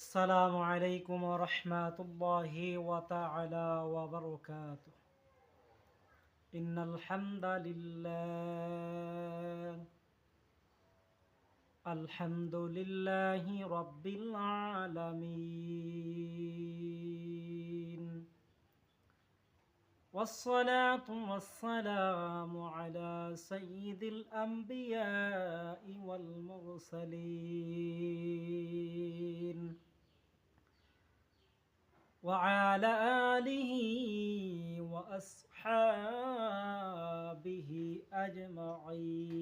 আসসালামু আলাইকুম ওয়া রাহমাতুল্লাহি ওয়া তাআলা ওয়া বারাকাতুহু। ইন্নাল হামদালিল্লাহ আলহামদুলিল্লাহি রাব্বিল আলামিন। والصلاة والسلام على سيد الأنبياء والمرسلين وعلى آله وأصحابه أجمعين.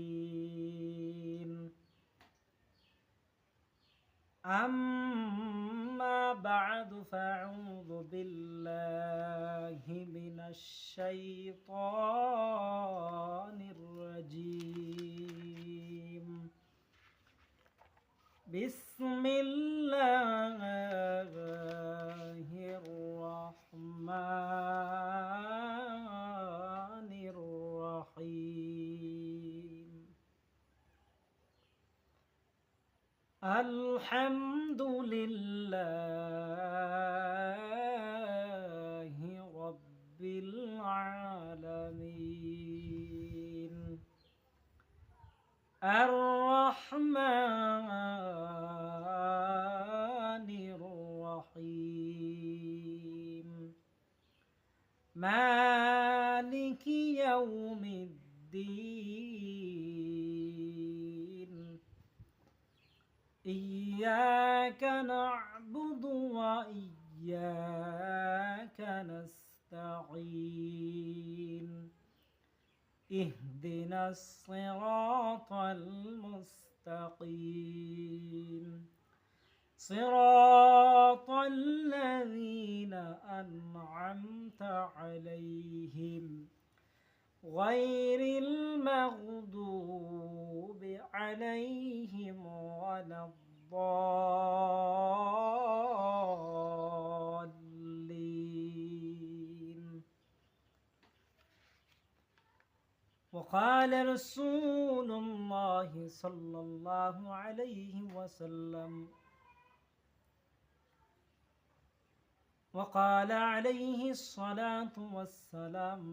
أما بعد فأعوذ بالله من الشيطان الرجيم. بسم الله الرحمن الرحيم. الحمد لله رب العالمين الرحمن الرحيم مالك يوم الدين. إياك نعبد وإياك نستعين. اهدنا الصراط المستقيم صراط الذين أنعمت عليهم غير المغضوب عليهم ولا الضالين. وقال رسول الله صلى الله عليه وسلم وقال عليه الصلاة والسلام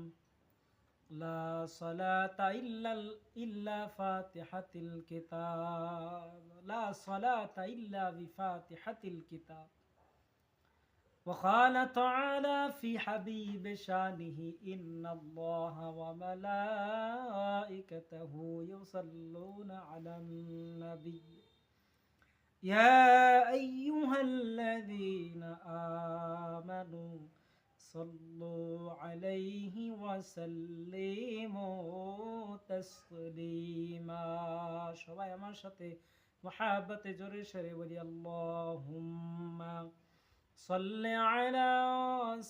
لا صلاة إلا فاتحة الكتاب لا صلاة إلا بفاتحة الكتاب. وقال تعالى في حبيب شانه إن الله وملائكته يصلون على النبي يا أيها الذين آمنوا صلوا عليه وسلموا تسليما. সবাই আমার সাথে মুহাব্বতে জোরে সরে বলি আল্লাহুম্মা صل على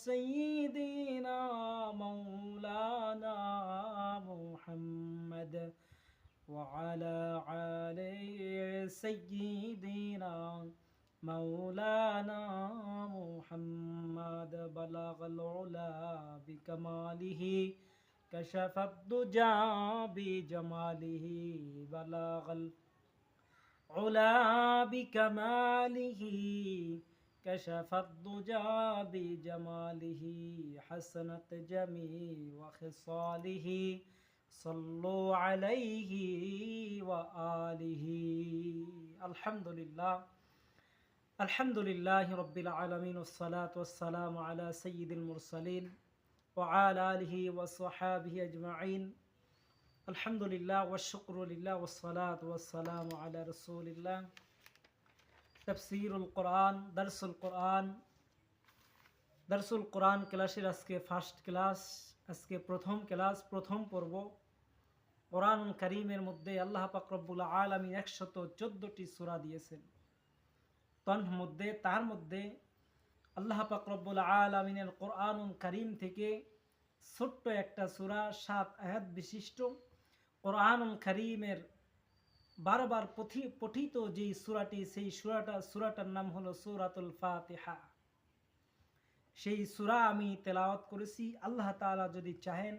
سيدنا مولانا محمد وعلى آل سيدنا مولانا محمد. بلغ العلا بكماله كشف الدجى بجماله. بلغ العلا بكماله كشف الدجى بجماله. حسنت جميع خصاله صلوا عليه وآله. الحمد لله الحمد لله رب العالمين والصلاة والسلام على سيد المرسلين وعلى آله وصحابه أجمعين. الحمد لله والشكر لله والصلاة والسلام على رسول الله. তাফসীরুল কোরআন দারসুল কোরআন ক্লাসের আজকে ফার্স্ট ক্লাস, আজকে প্রথম ক্লাস, প্রথম পর্ব। কোরআনুল কারীমের মধ্যে আল্লাহ পাক রব্বুল আলামিন 114টি সূরা দিয়েছেন। তার মধ্যে আল্লাহ পাক রব্বুল আলামিনের কোরআনুল কারীম থেকে ছোট্ট একটা সূরা 7 আয়াত বিশিষ্ট কোরআনুল কারীমের বারবার পঠিত যে সূরাটি, সেই সূরাটার নাম হলো সূরাতুল ফাতিহা। সেই সূরা আমি তেলাওয়াত করেছি। আল্লাহ তাআলা যদি চাহেন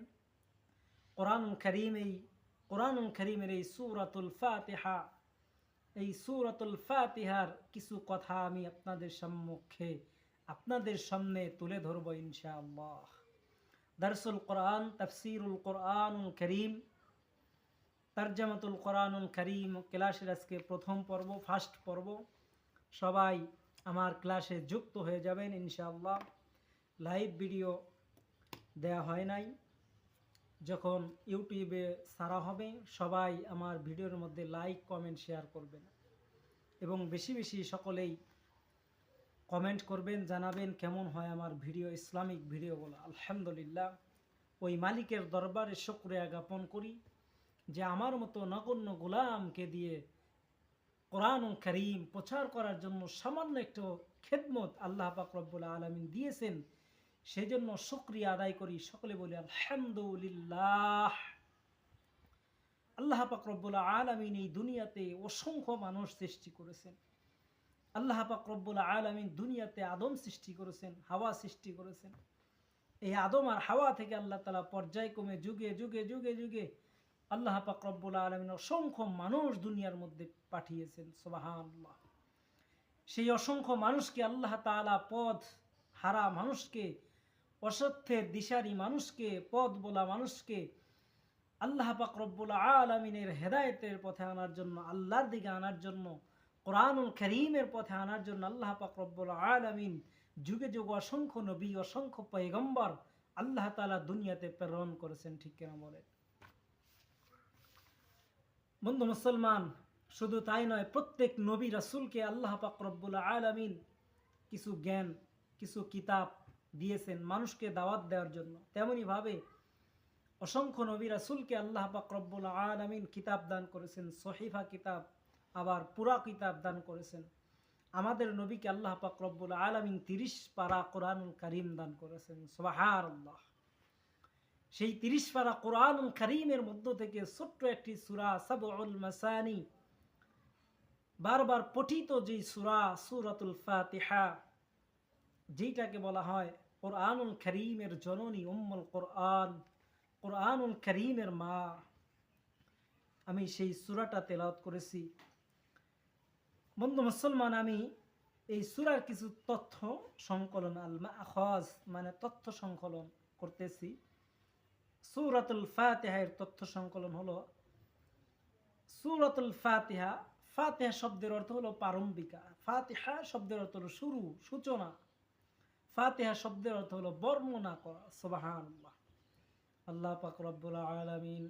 কোরআনুল কারীমের এই সূরাতুল ফাতিহা এই সূরাতুল ফাতিহার কিছু কথা আমি আপনাদের সম্মুখে আপনাদের সামনে তুলে ধরব ইনশাআল্লাহ। দারসুল কোরআন, তাফসীরুল কোরআনুল কারীম, তরজমাতুল কোরআনুল কারীম ক্লাসের আজকে প্রথম পর্ব, ফার্স্ট পর্ব। সবাই আমার ক্লাসে যুক্ত হয়ে যাবেন ইনশাআল্লাহ। লাইভ ভিডিও দেয়া হয় নাই, যখন ইউটিউবে ছাড়া হবে সবাই আমার ভিডিওর মধ্যে লাইক, কমেন্ট, শেয়ার করবেন এবং বেশি বেশি সকলেই কমেন্ট করবেন, জানাবেন কেমন হয় আমার ভিডিও, ইসলামিক ভিডিওগুলো। আলহামদুলিল্লাহ, ওই মালিকের দরবারে শুকরিয়া জ্ঞাপন করি যে আমার মতো নগণ্য গোলামকে দিয়ে কোরআনুল কারীম প্রচার করার জন্য সামান্য একটু খেদমত আল্লাহ পাক রব্বুল আলামিন দিয়েছেন, সেজন্য শুকরিয়া আদায় করি। সকলে বলি আলহামদুলিল্লাহ। আল্লাহ পাক রব্বুল আলামিন এই দুনিয়াতে অসংখ্য মানুষ সৃষ্টি করেছেন। আল্লাহ পাক রব্বুল আলামিন দুনিয়াতে আদম সৃষ্টি করেছেন, হাওয়া সৃষ্টি করেছেন। এই আদম আর হাওয়া থেকে আল্লাহ তাআলা পর্যায়ক্রমে যুগে যুগে যুগে যুগে আল্লাহ পাক রব্বুল আলামিন অসংখ্য মানুষ দুনিয়ার মধ্যে পাঠিয়েছেন। সুবহানাল্লাহ। সেই অসংখ্য মানুষকে আল্লাহ তাআলা পথ হারা মানুষকে, অসত্যের দিশারি মানুষকে, পথ বলা মানুষকে আল্লাহ পাক রব্বুল আলামিনের হেদায়েতের পথে আনার জন্য, আল্লাহর দিকে আনার জন্য, কোরআনুল কারীমের পথে আনার জন্য আল্লাহ পাক রব্বুল আলামিন যুগে যুগে অসংখ্য নবী, অসংখ্য পয়গম্বর আল্লাহ তাআলা দুনিয়াতে প্রেরণ করেছেন। ঠিক কিনা বলেন? বন্ধু মুসলমান, শুধু তাই নয়, প্রত্যেক নবী রাসূলকে আল্লাহ পাক রব্বুল আলামিন কিছু জ্ঞান, কিছু কিতাব দিয়েছেন মানুষকে দাওয়াত দেওয়ার জন্য। তেমনি ভাবে অসংখ্য নবী রাসূলকে আল্লাহ পাক রব্বুল আলামিন কিতাব দান করেছেন, সহিফা কিতাব, আবার পুরা কিতাব দান করেছেন। আমাদের নবীকে আল্লাহ পাক রব্বুল আলামিন 30 পারা কোরআনুল কারীম দান করেছেন। সুবহানাল্লাহ। সেই 30 পারা কোরআনুল কারীমের মধ্য থেকে ছোট্ট একটি সূরা সাবউল মাসানি, বারবার পঠিত যে সূরা, সূরাতুল ফাতিহা, যেটাকে বলা হয় কোরআনুল কারীমের জননী, উম্মুল কোরআন, কোরআনুল কারীমের মা, আমি সেই সূরাটা তেলাওয়াত করেছি। বন্ধু মুসলমান, আমি এই সূরার কিছু তথ্য সংকলন, আল মাআখাজ মানে তথ্য সংকলন করতেছি। সূরাতুল ফাতিহার তথ্য সংকলন হলো সূরাতুল ফাতিহা। ফাতিহা শব্দের অর্থ হলো প্রারম্ভিকা, ফাতিহা শব্দের অর্থ হলো শুরু, সূচনা। ফাতিহা শব্দের অর্থ হলো বর্ণনা করা। সুবহানাল্লাহ। আল্লাহ পাক রব্বুল আলামিন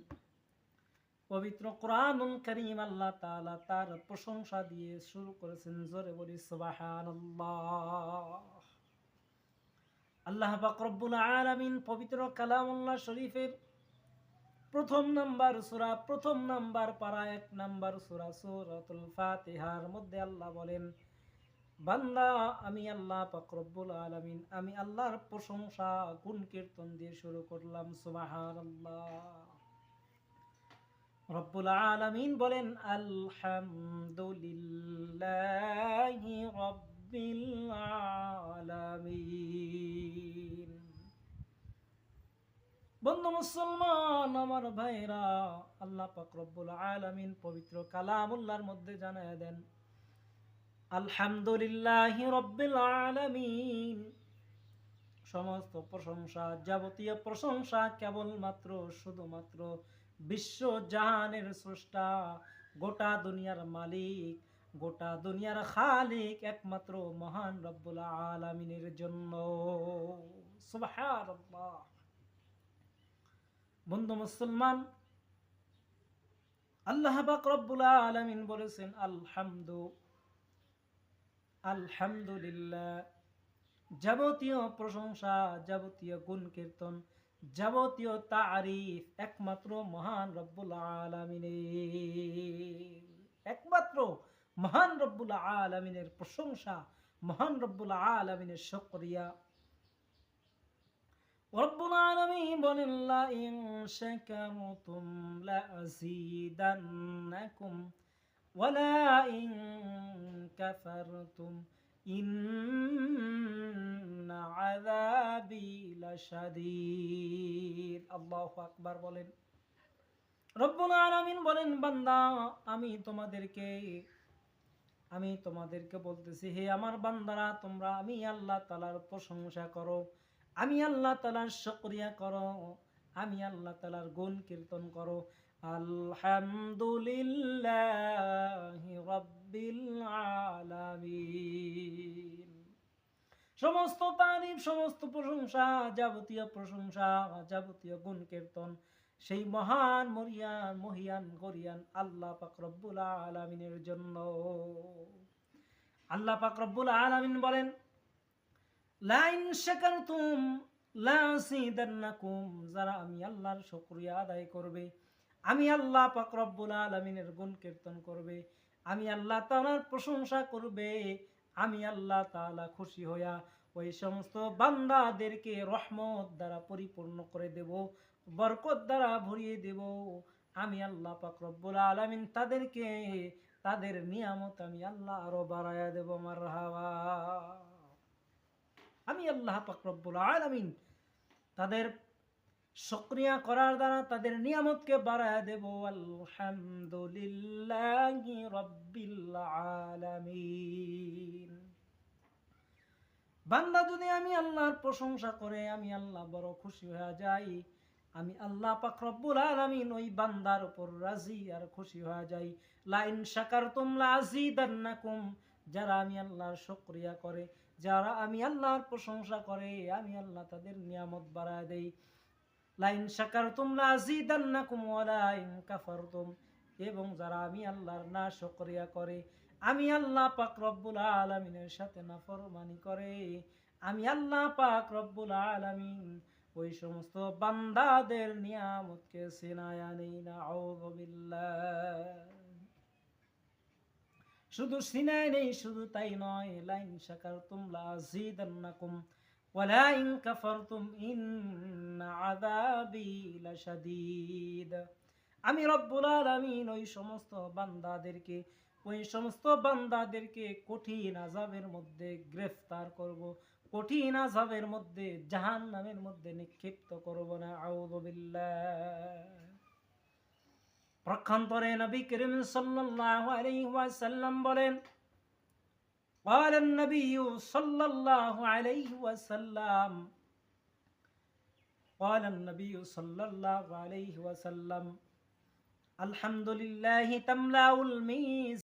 পবিত্র কোরআনুল কারীম আল্লাহ তাআলা তার প্রশংসা দিয়ে শুরু করেছেন। জোরে বলি সুবহানাল্লাহ। আল্লাহ পাক রব্বুল আলামিন পবিত্র কালামুল্লাহ শরীফের প্রথম নাম্বার সূরা, প্রথম নাম্বার পারা, 1 নাম্বার সূরা সূরাতুল ফাতিহার মধ্যে আল্লাহ বলেন, বান্দা আমি আল্লাহ পাক রব্বুল আলামিন, আমি আল্লাহর প্রশংসা গুণ কীর্তন দিয়ে শুরু করলাম। সুবহানাল্লাহ। রব্বুল আলামিন বলেন আলহামদুলিল্লাহি রাব্বিল আলামিন। বন্ধু মুসলমান, আমার ভাইরা, আল্লাহ পাক রব্বুল আলামিন পবিত্র কালামুল্লাহর মধ্যে জানায় দেন আলহামদুলিল্লাহি রাব্বিল আলামিন। সমস্ত প্রশংসা, যাবতীয় প্রশংসা কেবলমাত্র, শুধুমাত্র বিশ্ব জাহানের স্রষ্টা, গোটা দুনিয়ার মালিক, গোটা দুনিয়ার খালিক একমাত্র মহান রব্বুল আলামিনের জন্য। সুবহানাল্লাহ। বন্ধু মুসলমান, আল্লাহ পাক রব্বুল আলামিন বলেছেন আলহামদুলিল্লাহ। যাবতীয় প্রশংসা, যাবতীয় গুণ কীর্তন, যাবতীয় তারিফ একমাত্র মহান রব্বুল আলামিনের। একমাত্র মহান রব্বুল আলামিনের প্রশংসা, মহান রব্বুল আলামিনের শুকরিয়া। রব্বুল আলামিন বলেন লা ইন শাকারতুম লাযীদান্নাকুম ওয়া লা ইন কাফারতুম ইন্না আযাবি লাশাদীদ। আল্লাহু আকবার বলেন। রব্বুল আলামিন বলেন, বান্দা আমি তোমাদেরকে আমি তোমাদেরকে বলতেছি, হে আমার বান্দারা, তোমরা আমি আল্লাহ তাআলার প্রশংসা করো, আমি আল্লাহ তাআলার শুকরিয়া করো, আমি আল্লাহ তাআলার গুণ কীর্তন করো। আলহামদুলিল্লাহি রাব্বিল আলামিন। সমস্ত তারিফ, সমস্ত প্রশংসা, যাবতীয় প্রশংসা, যাবতীয় গুণ কীর্তন সেই মহান মহিয়ান গরিয়ান আল্লাহ পাক রব্বুল আলামিনের জন্য। আল্লাহ পাক রব্বুল আলামিন বলেন, লা ইন শাকারতুম লা আযীদান্নাকুম, যারা আমি আল্লাহর শুকরিয়া আদায় করবে, আমি আল্লাহ পাক রব্বুল আলামিনের গুণ কীর্তন করবে, আমি আল্লাহ তাআলার প্রশংসা করবে, আমি আল্লাহ তাআলা খুশি হইয়া ওই সমস্ত বান্দাদেরকে রহমত দ্বারা পরিপূর্ণ করে দেব, বরকত দ্বারা ভরিয়ে দেব। আমি আল্লাহ পাক রব্বুল আলামিন তাদেরকে, তাদের নিয়ামত আমি আল্লাহ আরো বাড়ায়া দেব। মারহাবা। আমি আল্লাহ পাক রব্বুল আলামিন তাদের শুকরিয়া করার দ্বারা তাদের নিয়ামতকে বাড়ায়া দেব। আলহামদুলিল্লাহি রাব্বিল আলামিন। বান্দা যদি আমি আল্লাহর প্রশংসা করে, আমি আল্লাহ বড় খুশি হয়ে যাই, আমি আল্লাহ পাক রব্বুল আলামিন ওই বান্দার উপর রাজি আর খুশি হয়ে যাই। লা ইন শাকারতুম লা আযীদান্নাকুম, যারা আমি আল্লাহর শুকরিয়া করে, যারা আমি আল্লাহর প্রশংসা করে, আমি আল্লাহ তাদের নিয়ামত বাড়ায় দেই। লা ইন শাকারতুম লা আযীদান্নাকুম ওয়া লা ইন কাফারতুম, এবং যারা আমি আল্লাহর না শুকরিয়া করে, আমি আল্লাহ পাক রব্বুল আলামিনের সাথে নাফরমানি করে, আমি আল্লাহ পাক রব্বুল আলামিন ওই সমস্ত বান্দাদের নিয়ামতকে ছিনায়া নেই না। আউযু বিল্লাহ। শুধু সিনায় নেই, শুধু তাই নয়, লা ইন শাকারতুম লা আযীদান্নাকুম ওয়া লা ইন কাফারতুম ইন্না আযাবি লাশাদীদ। আমি রব্বুল আলামিন ওই সমস্ত বান্দাদেরকে কঠিন আযাবের মধ্যে গ্রেফতার করব, কঠিন আযাবের মধ্যে, জাহান্নামের মধ্যে নিক্ষিপ্ত করব না। আউযু বিল্লাহ। প্রক্ষান্তরে নবী করিম সাল্লাল্লাহু আলাইহি ওয়াসাল্লাম বলেন, قال النبي صلى الله عليه وسلم قال النبي صلى الله عليه وسلم الحمد لله تملأ الميزان